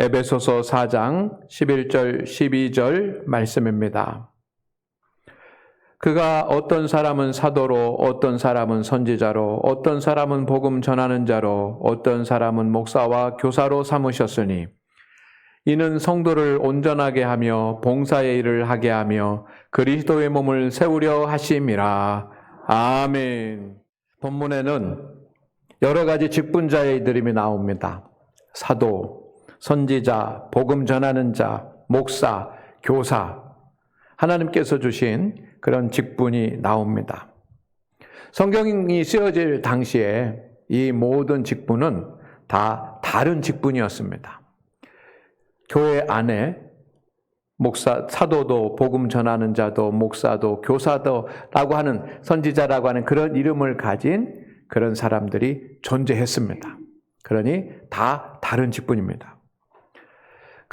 에베소서 4장 11절 12절 말씀입니다. 그가 어떤 사람은 사도로, 어떤 사람은 선지자로, 어떤 사람은 복음 전하는 자로, 어떤 사람은 목사와 교사로 삼으셨으니 이는 성도를 온전하게 하며 봉사의 일을 하게 하며 그리스도의 몸을 세우려 하심이라. 아멘. 본문에는 여러 가지 직분자의 이름이 나옵니다. 사도, 선지자, 복음 전하는 자, 목사, 교사, 하나님께서 주신 그런 직분이 나옵니다. 성경이 쓰여질 당시에 이 모든 직분은 다 다른 직분이었습니다. 교회 안에 목사, 사도도, 복음 전하는 자도, 목사도, 교사도라고 하는, 선지자라고 하는 그런 이름을 가진 그런 사람들이 존재했습니다. 그러니 다 다른 직분입니다.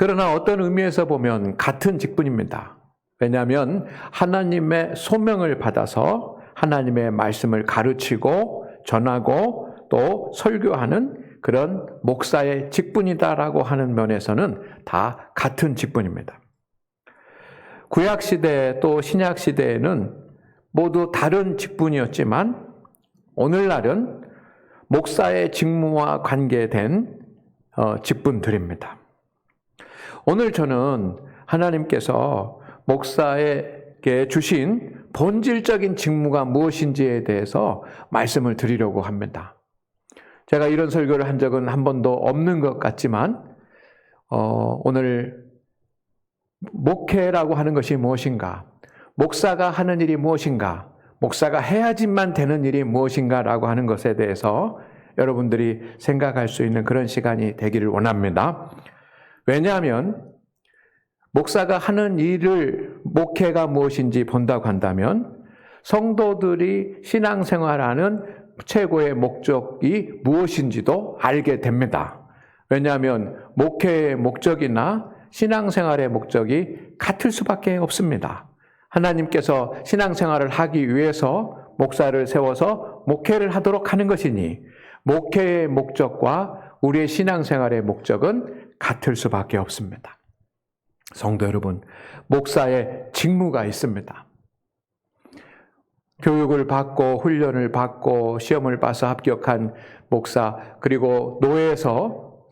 그러나 어떤 의미에서 보면 같은 직분입니다. 왜냐하면 하나님의 소명을 받아서 하나님의 말씀을 가르치고 전하고 또 설교하는 그런 목사의 직분이다라고 하는 면에서는 다 같은 직분입니다. 구약시대 또 신약시대에는 모두 다른 직분이었지만 오늘날은 목사의 직무와 관계된 직분들입니다. 오늘 저는 하나님께서 목사에게 주신 본질적인 직무가 무엇인지에 대해서 말씀을 드리려고 합니다. 제가 이런 설교를 한 적은 한 번도 없는 것 같지만 오늘 목회라고 하는 것이 무엇인가, 목사가 하는 일이 무엇인가, 목사가 해야지만 되는 일이 무엇인가라고 하는 것에 대해서 여러분들이 생각할 수 있는 그런 시간이 되기를 원합니다. 왜냐하면 목사가 하는 일을, 목회가 무엇인지 본다고 한다면 성도들이 신앙생활하는 최고의 목적이 무엇인지도 알게 됩니다. 왜냐하면 목회의 목적이나 신앙생활의 목적이 같을 수밖에 없습니다. 하나님께서 신앙생활을 하기 위해서 목사를 세워서 목회를 하도록 하는 것이니 목회의 목적과 우리의 신앙생활의 목적은 같을 수밖에 없습니다. 성도 여러분, 목사의 직무가 있습니다. 교육을 받고 훈련을 받고 시험을 봐서 합격한 목사, 그리고 노예에서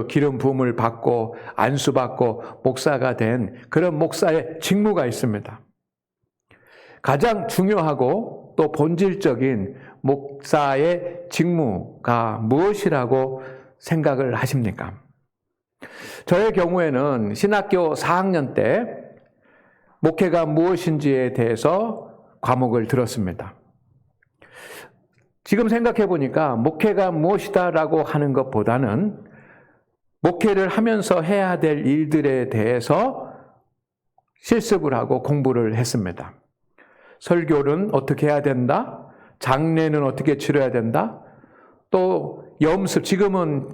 기름 부음을 받고 안수받고 목사가 된 그런 목사의 직무가 있습니다. 가장 중요하고 또 본질적인 목사의 직무가 무엇이라고 생각을 하십니까? 저의 경우에는 신학교 4학년 때 목회가 무엇인지에 대해서 과목을 들었습니다. 지금 생각해 보니까 목회가 무엇이다라고 하는 것보다는 목회를 하면서 해야 될 일들에 대해서 실습을 하고 공부를 했습니다. 설교는 어떻게 해야 된다? 장례는 어떻게 치러야 된다? 또 염습, 지금은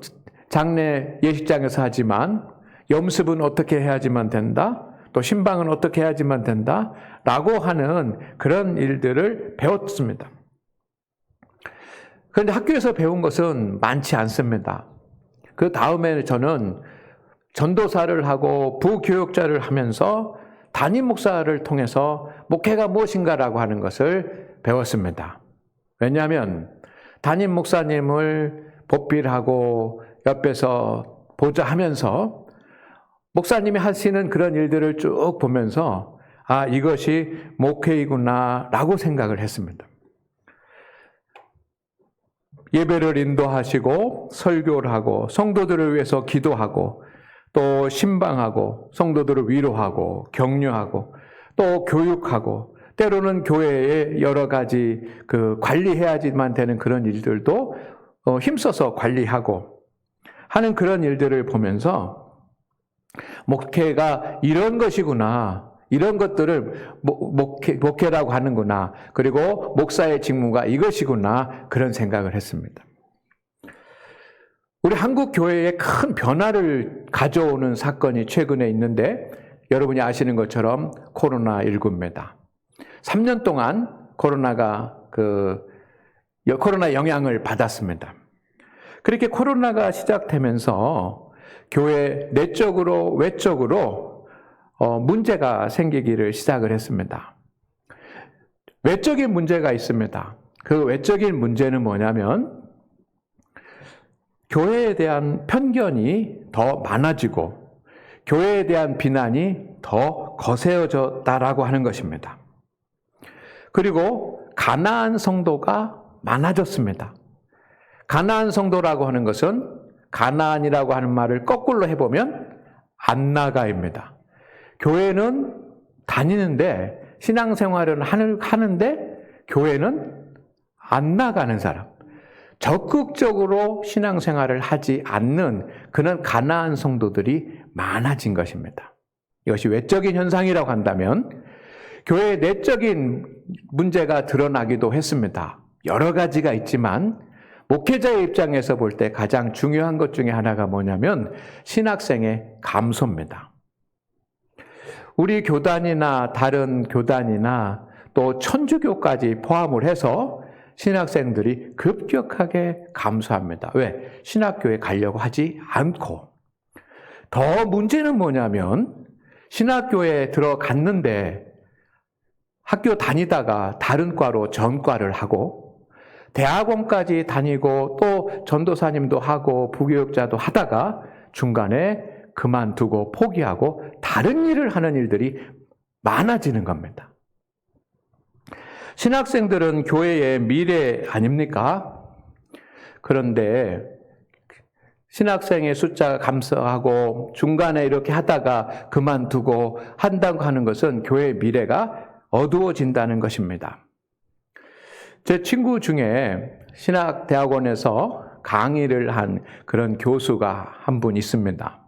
장례 예식장에서 하지만 염습은 어떻게 해야지만 된다? 또 신방은 어떻게 해야지만 된다? 라고 하는 그런 일들을 배웠습니다. 그런데 학교에서 배운 것은 많지 않습니다. 그 다음에 저는 전도사를 하고 부교육자를 하면서 담임 목사를 통해서 목회가 무엇인가라고 하는 것을 배웠습니다. 왜냐하면 담임 목사님을 보필하고 옆에서 보좌 하면서 목사님이 하시는 그런 일들을 쭉 보면서 아, 이것이 목회이구나 라고 생각을 했습니다. 예배를 인도하시고 설교를 하고 성도들을 위해서 기도하고 또 신방하고 성도들을 위로하고 격려하고 또 교육하고 때로는 교회에 여러 가지 관리해야지만 되는 그런 일들도 힘써서 관리하고 하는 그런 일들을 보면서 목회가 이런 것이구나, 이런 것들을 목회라고 하는구나, 그리고 목사의 직무가 이것이구나, 그런 생각을 했습니다. 우리 한국 교회에 큰 변화를 가져오는 사건이 최근에 있는데 여러분이 아시는 것처럼 코로나19입니다. 3년 동안 코로나 영향을 받았습니다. 그렇게 코로나가 시작되면서 교회 내적으로 외적으로 문제가 생기기를 시작을 했습니다. 외적인 문제가 있습니다. 그 외적인 문제는 뭐냐면 교회에 대한 편견이 더 많아지고 교회에 대한 비난이 더 거세어졌다라고 하는 것입니다. 그리고 가나안 성도가 많아졌습니다. 가나안 성도라고 하는 것은 가나안이라고 하는 말을 거꾸로 해보면 안나가입니다. 교회는 다니는데 신앙생활은 하는데 교회는 안 나가는 사람, 적극적으로 신앙생활을 하지 않는 그런 가나안 성도들이 많아진 것입니다. 이것이 외적인 현상이라고 한다면 교회의 내적인 문제가 드러나기도 했습니다. 여러 가지가 있지만 목회자의 입장에서 볼 때 가장 중요한 것 중에 하나가 뭐냐면 신학생의 감소입니다. 우리 교단이나 다른 교단이나 또 천주교까지 포함을 해서 신학생들이 급격하게 감소합니다. 왜? 신학교에 가려고 하지 않고. 더 문제는 뭐냐면 신학교에 들어갔는데 학교 다니다가 다른 과로 전과를 하고 대학원까지 다니고 또 전도사님도 하고 부교육자도 하다가 중간에 그만두고 포기하고 다른 일을 하는 일들이 많아지는 겁니다. 신학생들은 교회의 미래 아닙니까? 그런데 신학생의 숫자가 감소하고 중간에 이렇게 하다가 그만두고 한다고 하는 것은 교회의 미래가 어두워진다는 것입니다. 제 친구 중에 신학대학원에서 강의를 한 그런 교수가 한 분 있습니다.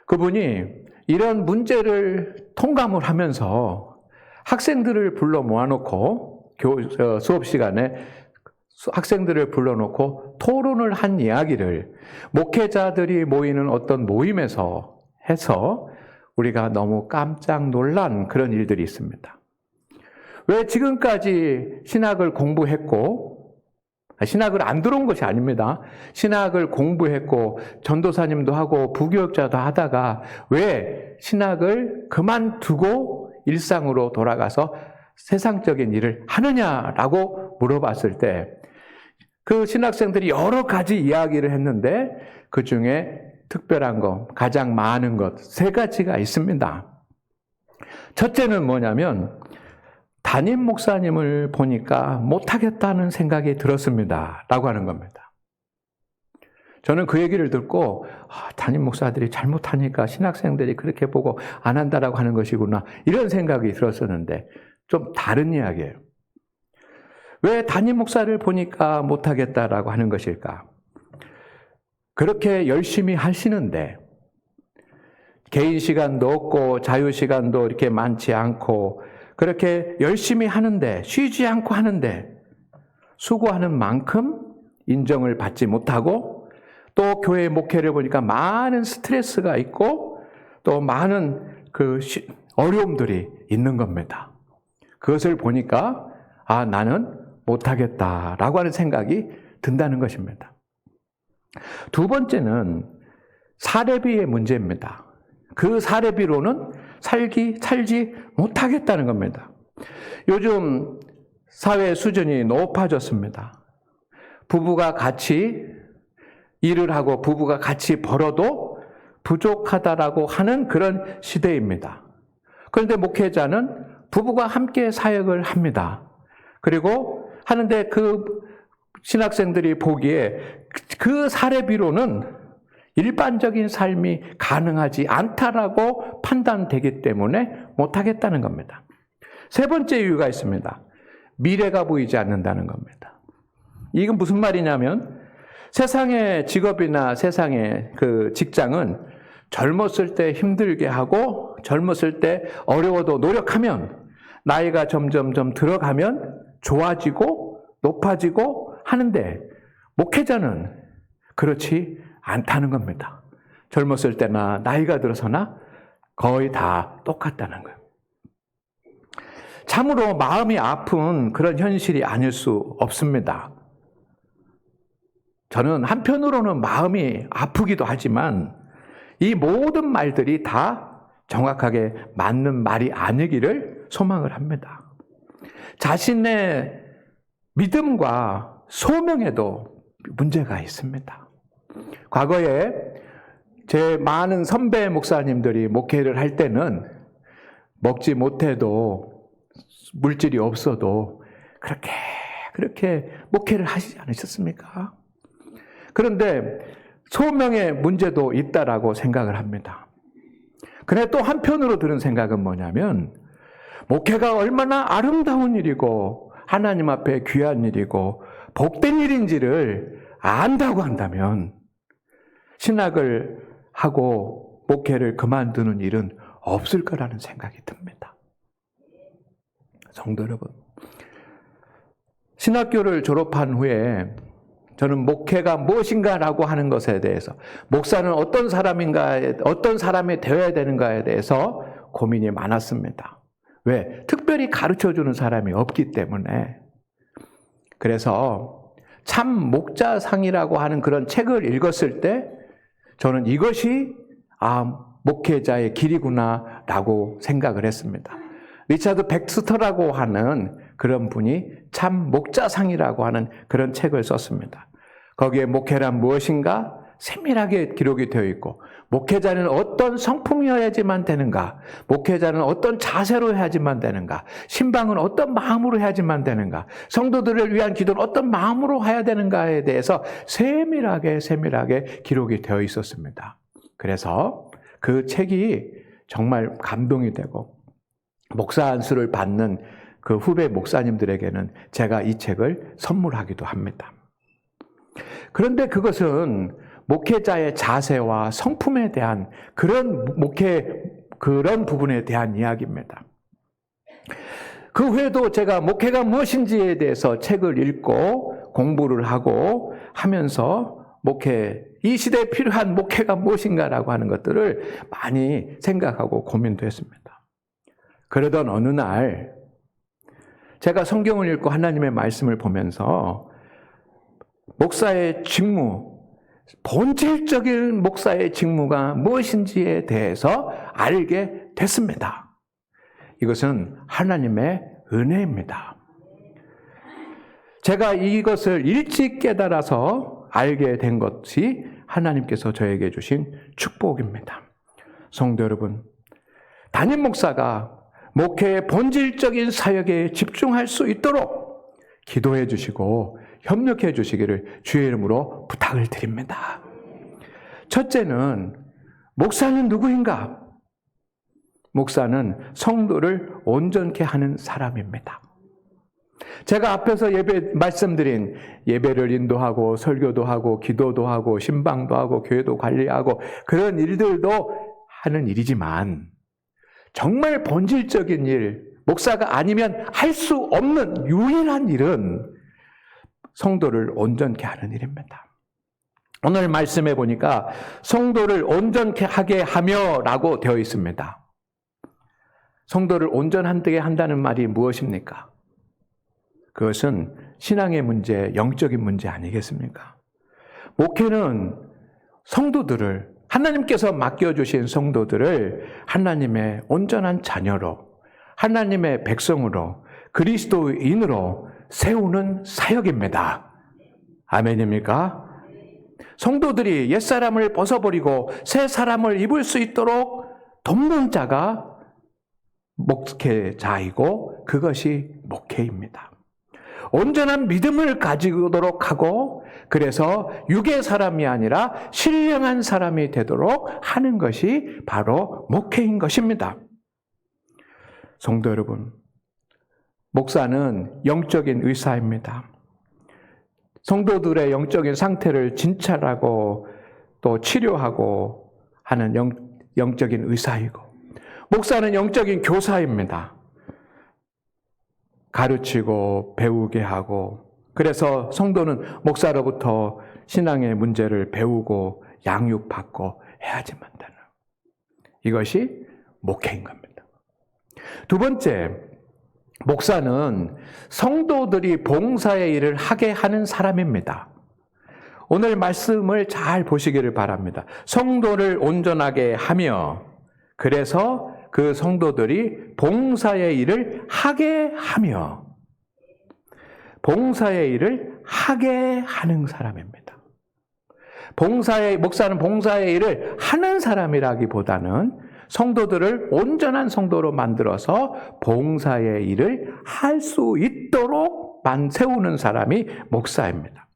그분이 이런 문제를 통감을 하면서 학생들을 불러 모아놓고 수업 시간에 학생들을 불러놓고 토론을 한 이야기를 목회자들이 모이는 어떤 모임에서 해서 우리가 너무 깜짝 놀란 그런 일들이 있습니다. 왜 지금까지 신학을 공부했고 신학을 안 들어온 것이 아닙니다. 신학을 공부했고 전도사님도 하고 부교육자도 하다가 왜 신학을 그만두고 일상으로 돌아가서 세상적인 일을 하느냐라고 물어봤을 때 그 신학생들이 여러 가지 이야기를 했는데 그 중에 특별한 것, 가장 많은 것, 3가지가 있습니다. 첫째는 뭐냐면 담임 목사님을 보니까 못하겠다는 생각이 들었습니다. 라고 하는 겁니다. 저는 그 얘기를 듣고 담임 목사들이 잘못하니까 신학생들이 그렇게 보고 안 한다라고 하는 것이구나 이런 생각이 들었었는데 좀 다른 이야기예요. 왜 담임 목사를 보니까 못하겠다라고 하는 것일까? 그렇게 열심히 하시는데 개인 시간도 없고 자유 시간도 이렇게 많지 않고 그렇게 열심히 하는데 쉬지 않고 하는데 수고하는 만큼 인정을 받지 못하고 또 교회 목회를 보니까 많은 스트레스가 있고 또 많은 그 어려움들이 있는 겁니다. 그것을 보니까 나는 못하겠다라고 하는 생각이 든다는 것입니다. 두 번째는 사례비의 문제입니다. 그 사례비로는 살지 못하겠다는 겁니다. 요즘 사회 수준이 높아졌습니다. 부부가 같이 일을 하고 부부가 같이 벌어도 부족하다라고 하는 그런 시대입니다. 그런데 목회자는 부부가 함께 사역을 합니다. 그리고 하는데 그 신학생들이 보기에 그 사례비로는 일반적인 삶이 가능하지 않다라고 판단되기 때문에 못하겠다는 겁니다. 3번째 이유가 있습니다. 미래가 보이지 않는다는 겁니다. 이건 무슨 말이냐면 세상의 직업이나 세상의 그 직장은 젊었을 때 힘들게 하고 젊었을 때 어려워도 노력하면 나이가 점점 들어가면 좋아지고 높아지고 하는데 목회자는 그렇지 않다는 겁니다. 젊었을 때나 나이가 들어서나 거의 다 똑같다는 거예요. 참으로 마음이 아픈 그런 현실이 아닐 수 없습니다. 저는 한편으로는 마음이 아프기도 하지만 이 모든 말들이 다 정확하게 맞는 말이 아니기를 소망을 합니다. 자신의 믿음과 소명에도 문제가 있습니다. 과거에 제 많은 선배 목사님들이 목회를 할 때는 먹지 못해도 물질이 없어도 그렇게 목회를 하시지 않으셨습니까? 그런데 소명의 문제도 있다라고 생각을 합니다. 그런데 또 한편으로 드는 생각은 뭐냐면 목회가 얼마나 아름다운 일이고 하나님 앞에 귀한 일이고 복된 일인지를 안다고 한다면 신학을 하고 목회를 그만두는 일은 없을 거라는 생각이 듭니다. 성도 여러분, 신학교를 졸업한 후에 저는 목회가 무엇인가라고 하는 것에 대해서, 목사는 어떤 사람이 되어야 되는가에 대해서 고민이 많았습니다. 왜? 특별히 가르쳐주는 사람이 없기 때문에. 그래서 참 목자상이라고 하는 그런 책을 읽었을 때 저는 이것이 목회자의 길이구나라고 생각을 했습니다. 리차드 백스터라고 하는 그런 분이 참 목자상이라고 하는 그런 책을 썼습니다. 거기에 목회란 무엇인가 세밀하게 기록이 되어 있고, 목회자는 어떤 성품이어야지만 되는가, 목회자는 어떤 자세로 해야지만 되는가, 신방은 어떤 마음으로 해야지만 되는가, 성도들을 위한 기도는 어떤 마음으로 해야 되는가에 대해서 세밀하게 기록이 되어 있었습니다. 그래서 그 책이 정말 감동이 되고 목사 안수를 받는 그 후배 목사님들에게는 제가 이 책을 선물하기도 합니다. 그런데 그것은 목회자의 자세와 성품에 대한 그런 부분에 대한 이야기입니다. 그 후에도 제가 목회가 무엇인지에 대해서 책을 읽고 공부를 하고 하면서 이 시대에 필요한 목회가 무엇인가라고 하는 것들을 많이 생각하고 고민도 했습니다. 그러던 어느 날 제가 성경을 읽고 하나님의 말씀을 보면서 목사의 직무, 본질적인 목사의 직무가 무엇인지에 대해서 알게 됐습니다. 이것은 하나님의 은혜입니다. 제가 이것을 일찍 깨달아서 알게 된 것이 하나님께서 저에게 주신 축복입니다. 성도 여러분, 담임 목사가 목회의 본질적인 사역에 집중할 수 있도록 기도해 주시고 협력해 주시기를 주의 이름으로 부탁을 드립니다. 첫째는 목사는 누구인가? 목사는 성도를 온전케 하는 사람입니다. 제가 앞에서 말씀드린 예배를 인도하고 설교도 하고 기도도 하고 신방도 하고 교회도 관리하고 그런 일들도 하는 일이지만 정말 본질적인 일, 목사가 아니면 할 수 없는 유일한 일은 성도를 온전케 하는 일입니다. 오늘 말씀해 보니까 성도를 온전케 하게 하며 라고 되어 있습니다. 성도를 온전하게 한다는 말이 무엇입니까? 그것은 신앙의 문제, 영적인 문제 아니겠습니까? 목회는 성도들을, 하나님께서 맡겨주신 성도들을 하나님의 온전한 자녀로, 하나님의 백성으로, 그리스도인으로 세우는 사역입니다. 아멘입니까? 성도들이 옛사람을 벗어버리고 새 사람을 입을 수 있도록 돕는 자가 목회자이고 그것이 목회입니다. 온전한 믿음을 가지도록 하고 그래서 육의 사람이 아니라 신령한 사람이 되도록 하는 것이 바로 목회인 것입니다. 성도 여러분, 목사는 영적인 의사입니다. 성도들의 영적인 상태를 진찰하고 또 치료하고 하는 영적인 의사이고, 목사는 영적인 교사입니다. 가르치고 배우게 하고, 그래서 성도는 목사로부터 신앙의 문제를 배우고 양육받고 해야지만 되는, 이것이 목회인 겁니다. 두 번째, 목사는 성도들이 봉사의 일을 하게 하는 사람입니다. 오늘 말씀을 잘 보시기를 바랍니다. 성도를 온전하게 하며, 그래서 그 성도들이 봉사의 일을 하게 하며, 봉사의 일을 하게 하는 사람입니다. 목사는 봉사의 일을 하는 사람이라기보다는 성도들을 온전한 성도로 만들어서 봉사의 일을 할 수 있도록 세우는 사람이 목사입니다.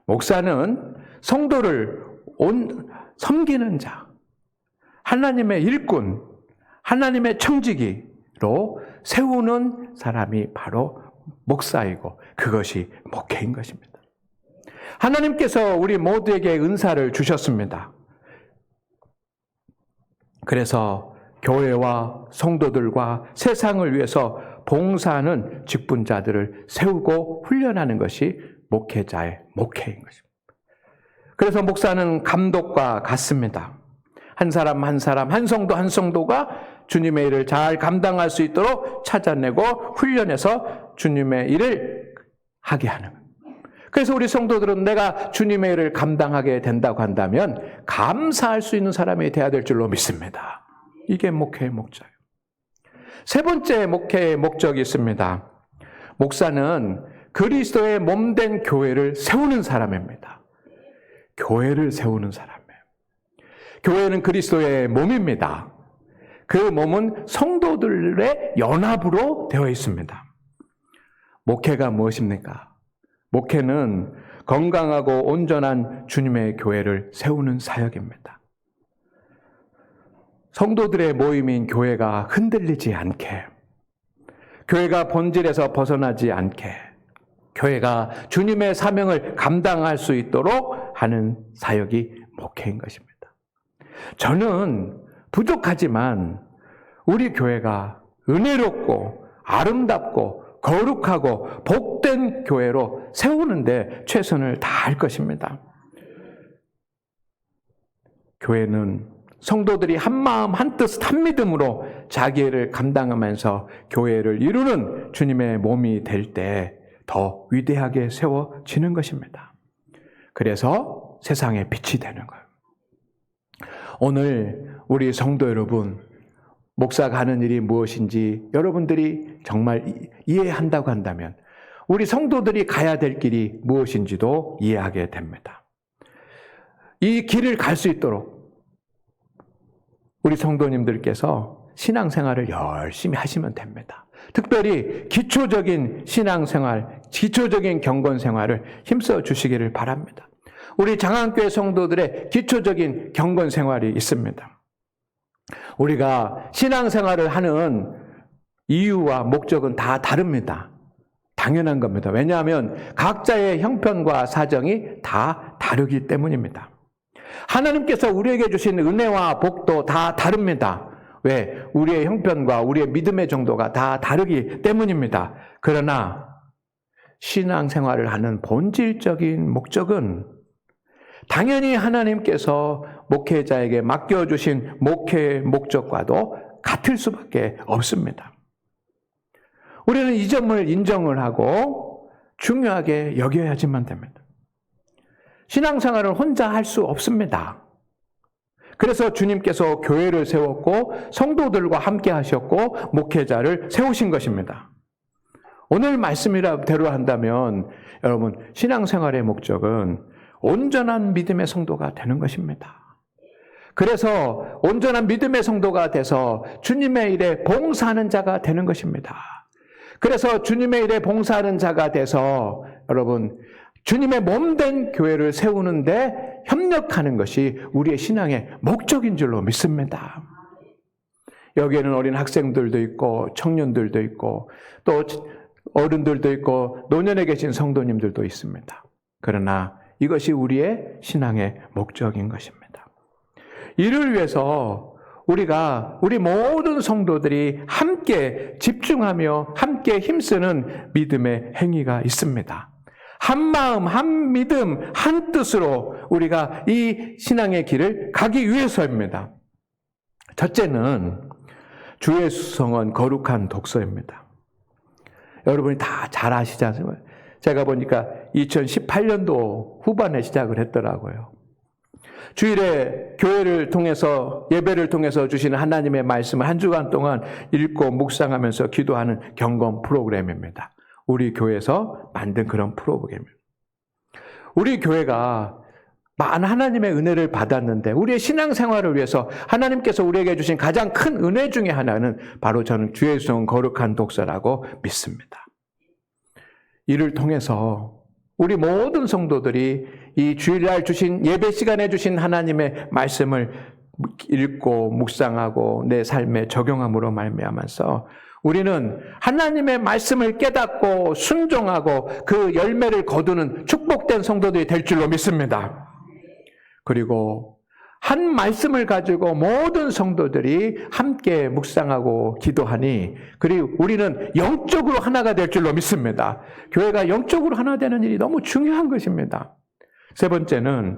목사는 성도를 섬기는 자, 하나님의 일꾼, 하나님의 청지기로 세우는 사람이 바로 목사이고 그것이 목회인 것입니다. 하나님께서 우리 모두에게 은사를 주셨습니다. 그래서 교회와 성도들과 세상을 위해서 봉사하는 직분자들을 세우고 훈련하는 것이 목회자의 목회인 것입니다. 그래서 목사는 감독과 같습니다. 한 사람 한 사람, 한 성도 한 성도가 주님의 일을 잘 감당할 수 있도록 찾아내고 훈련해서 주님의 일을 하게 하는 거예요. 그래서 우리 성도들은 내가 주님의 일을 감당하게 된다고 한다면 감사할 수 있는 사람이 되어야 될 줄로 믿습니다. 이게 목회의 목적이에요. 세 번째 목회의 목적이 있습니다. 목사는 그리스도의 몸된 교회를 세우는 사람입니다. 교회를 세우는 사람이에요. 교회는 그리스도의 몸입니다. 그 몸은 성도들의 연합으로 되어 있습니다. 목회가 무엇입니까? 목회는 건강하고 온전한 주님의 교회를 세우는 사역입니다. 성도들의 모임인 교회가 흔들리지 않게, 교회가 본질에서 벗어나지 않게, 교회가 주님의 사명을 감당할 수 있도록 하는 사역이 목회인 것입니다. 저는 부족하지만 우리 교회가 은혜롭고 아름답고 거룩하고 복된 교회로 세우는데 최선을 다할 것입니다. 교회는 성도들이 한 마음 한 뜻 한 믿음으로 자기 일을 감당하면서 교회를 이루는 주님의 몸이 될 때 더 위대하게 세워지는 것입니다. 그래서 세상에 빛이 되는 거예요. 오늘 우리 성도 여러분, 목사가 하는 일이 무엇인지 여러분들이 정말 이해한다고 한다면 우리 성도들이 가야 될 길이 무엇인지도 이해하게 됩니다. 이 길을 갈 수 있도록 우리 성도님들께서 신앙생활을 열심히 하시면 됩니다. 특별히 기초적인 신앙생활, 기초적인 경건생활을 힘써 주시기를 바랍니다. 우리 장안교회 성도들의 기초적인 경건생활이 있습니다. 우리가 신앙생활을 하는 이유와 목적은 다 다릅니다. 당연한 겁니다. 왜냐하면 각자의 형편과 사정이 다 다르기 때문입니다. 하나님께서 우리에게 주신 은혜와 복도 다 다릅니다. 왜? 우리의 형편과 우리의 믿음의 정도가 다 다르기 때문입니다. 그러나 신앙생활을 하는 본질적인 목적은 당연히 하나님께서 목회자에게 맡겨주신 목회의 목적과도 같을 수밖에 없습니다. 우리는 이 점을 인정을 하고 중요하게 여겨야지만 됩니다. 신앙생활을 혼자 할 수 없습니다. 그래서 주님께서 교회를 세웠고 성도들과 함께 하셨고 목회자를 세우신 것입니다. 오늘 말씀대로 한다면 여러분 신앙생활의 목적은 온전한 믿음의 성도가 되는 것입니다. 그래서 온전한 믿음의 성도가 돼서 주님의 일에 봉사하는 자가 되는 것입니다. 그래서 주님의 일에 봉사하는 자가 돼서 여러분 주님의 몸된 교회를 세우는데 협력하는 것이 우리의 신앙의 목적인 줄로 믿습니다. 여기에는 어린 학생들도 있고 청년들도 있고 또 어른들도 있고 노년에 계신 성도님들도 있습니다. 그러나 이것이 우리의 신앙의 목적인 것입니다. 이를 위해서 우리 모든 성도들이 함께 집중하며 함께 힘쓰는 믿음의 행위가 있습니다. 한 마음, 한 믿음, 한 뜻으로 우리가 이 신앙의 길을 가기 위해서입니다. 첫째는 주의 수성은 거룩한 독서입니다. 여러분이 다 잘 아시지 않습니까? 제가 보니까 2018년도 후반에 시작을 했더라고요. 주일에 교회를 통해서, 예배를 통해서 주시는 하나님의 말씀을 한 주간 동안 읽고 묵상하면서 기도하는 경건 프로그램입니다. 우리 교회에서 만든 그런 프로그램입니다. 우리 교회가 많은 하나님의 은혜를 받았는데 우리의 신앙생활을 위해서 하나님께서 우리에게 주신 가장 큰 은혜 중에 하나는 바로 저는 주의 종 거룩한 독서라고 믿습니다. 이를 통해서 우리 모든 성도들이 이 주일날 주신 예배 시간에 주신 하나님의 말씀을 읽고 묵상하고 내 삶에 적용함으로 말미암아서 우리는 하나님의 말씀을 깨닫고 순종하고 그 열매를 거두는 축복된 성도들이 될 줄로 믿습니다. 그리고 한 말씀을 가지고 모든 성도들이 함께 묵상하고 기도하니, 그리고 우리는 영적으로 하나가 될 줄로 믿습니다. 교회가 영적으로 하나 되는 일이 너무 중요한 것입니다. 세 번째는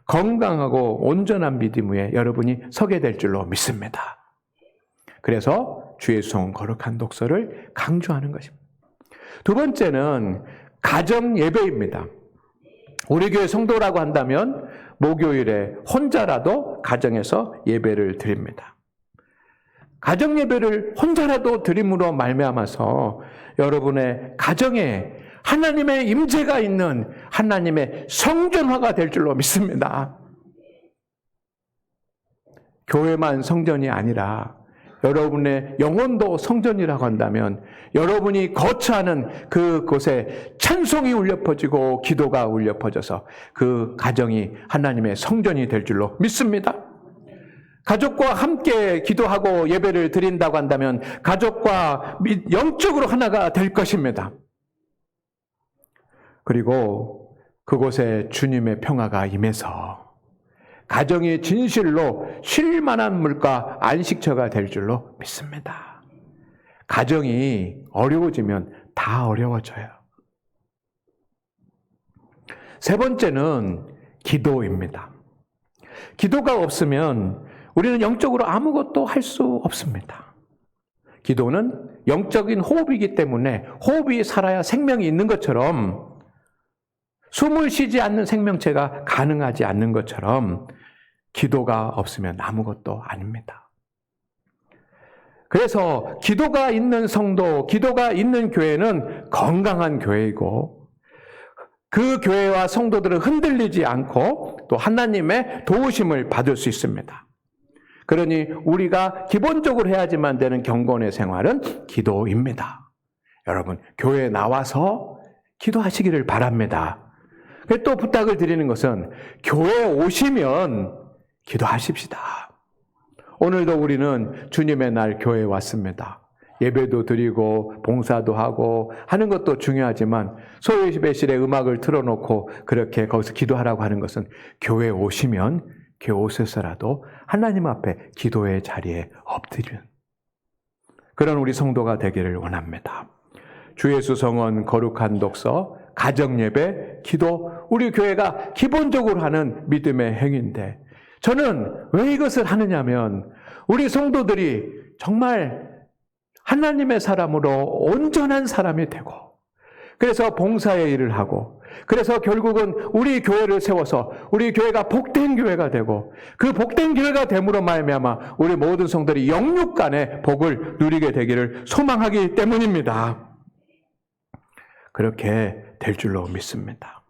건강하고 온전한 믿음 위에 여러분이 서게 될 줄로 믿습니다. 그래서 주의 종 거룩한 독서를 강조하는 것입니다. 두 번째는 가정 예배입니다. 우리 교회 성도라고 한다면 목요일에 혼자라도 가정에서 예배를 드립니다. 가정 예배를 혼자라도 드림으로 말미암아서 여러분의 가정에 하나님의 임재가 있는 하나님의 성전화가 될 줄로 믿습니다. 교회만 성전이 아니라 여러분의 영혼도 성전이라고 한다면 여러분이 거처하는 그곳에 찬송이 울려 퍼지고 기도가 울려 퍼져서 그 가정이 하나님의 성전이 될 줄로 믿습니다. 가족과 함께 기도하고 예배를 드린다고 한다면 가족과 영적으로 하나가 될 것입니다. 그리고 그곳에 주님의 평화가 임해서 가정이 진실로 쉴 만한 물과 안식처가 될 줄로 믿습니다. 가정이 어려워지면 다 어려워져요. 세 번째는 기도입니다. 기도가 없으면 우리는 영적으로 아무것도 할 수 없습니다. 기도는 영적인 호흡이기 때문에 호흡이 살아야 생명이 있는 것처럼, 숨을 쉬지 않는 생명체가 가능하지 않는 것처럼 기도가 없으면 아무것도 아닙니다. 그래서 기도가 있는 성도, 기도가 있는 교회는 건강한 교회이고 그 교회와 성도들은 흔들리지 않고 또 하나님의 도우심을 받을 수 있습니다. 그러니 우리가 기본적으로 해야지만 되는 경건의 생활은 기도입니다. 여러분, 교회에 나와서 기도하시기를 바랍니다. 또 부탁을 드리는 것은 교회에 오시면 기도하십시다. 오늘도 우리는 주님의 날 교회에 왔습니다. 예배도 드리고 봉사도 하고 하는 것도 중요하지만 소예배실에 음악을 틀어놓고 그렇게 거기서 기도하라고 하는 것은 교회에 오시면 교회 오셔서라도 하나님 앞에 기도의 자리에 엎드리는 그런 우리 성도가 되기를 원합니다. 주 예수 성원 거룩한 독서, 가정예배, 기도, 우리 교회가 기본적으로 하는 믿음의 행위인데 저는 왜 이것을 하느냐면 우리 성도들이 정말 하나님의 사람으로 온전한 사람이 되고 그래서 봉사의 일을 하고 그래서 결국은 우리 교회를 세워서 우리 교회가 복된 교회가 되고 그 복된 교회가 됨으로 말미암아 우리 모든 성도들이 영육간의 복을 누리게 되기를 소망하기 때문입니다. 그렇게 될 줄로 믿습니다.